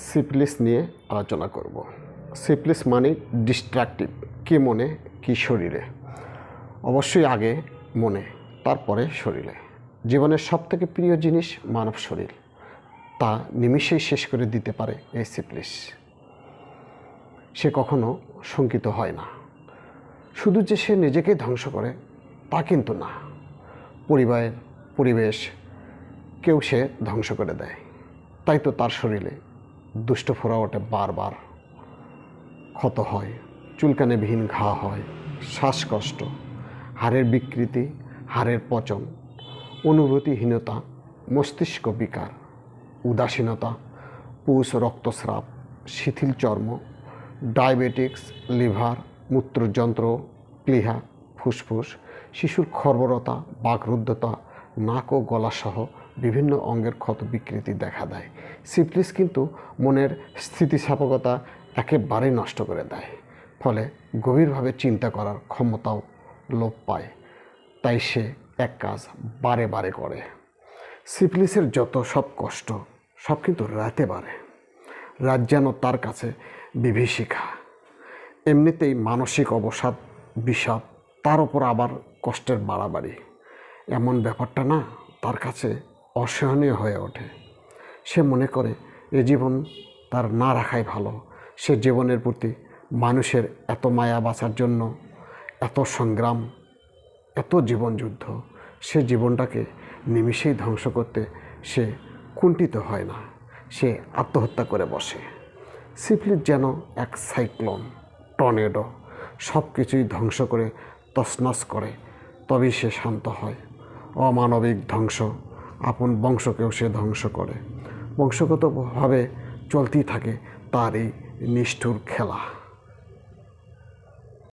Syphilis নিয়ে আলোচনা করব। সিফিলিস মানে ডিস্ট্রাকটিভ, কি মনে কি শরীরে। অবশ্যই আগে মনে, তারপরে শরীরে। জীবনের সবথেকে প্রিয় জিনিস মানব শরীর, তা নিমিষেই শেষ করে দিতে পারে এই সিফিলিস। সে কখনো শঙ্কিত হয় না। শুধু যে সে নিজেকেই ধ্বংস করে তা কিন্তু না, পরিবেশ কেউ সে ধ্বংস করে দেয়। তাই তো তার শরীরে দুষ্ট ফোড়া ওঠে, বারবার ক্ষত হয়, চুলকানিবিহীন ঘা হয়, শ্বাসকষ্ট, হাড়ের বিকৃতি, হাড়ের পচন, অনুভূতিহীনতা, মস্তিষ্ক বিকার, উদাসীনতা, পুষ রক্তস্রাব, শিথিল চর্ম, ডায়াবেটিক্স, লিভার, মূত্রযন্ত্র, প্লীহা, ফুসফুস, শিশুর খর্বরতা, বাকরুদ্ধতা, নাক ও গলাসহ বিভিন্ন অঙ্গের ক্ষত বিকৃতি দেখা দেয়। সিফিলিস কিন্তু মনের স্থিতিস্থাপকতা একেবারেই নষ্ট করে দেয়, ফলে গভীরভাবে চিন্তা করার ক্ষমতাও লোপ পায়। তাই সে এক কাজ বারে বারে করে। সিফিলিসের যত সব কষ্ট সব কিন্তু রাতে বাড়ে। রাত যেন তার কাছে বিভীষিকা। এমনিতেই মানসিক অবসাদ, বিষাদ, তার ওপর আবার কষ্টের বাড়াবাড়ি, এমন ব্যাপারটা না তার কাছে অসহনীয় হয়ে ওঠে। সে মনে করে এ জীবন তার না রাখাই ভালো। সে জীবনের প্রতি মানুষের এত মায়া বাঁচার জন্য এত সংগ্রাম, এত জীবনযুদ্ধ, সে জীবনটাকে নিমিষেই ধ্বংস করতে সে কুণ্ঠিত হয় না। সে আত্মহত্যা করে বসে। সিফিলিস যেন এক সাইক্লোন, টর্নেডো, সব কিছুই ধ্বংস করে তছনছ করে, তবেই সে শান্ত হয়। অমানবিক ধ্বংস, আপন বংশকেও সে ধ্বংস করে। বংশগতভাবে চলতেই থাকে তার এই নিষ্ঠুর খেলা।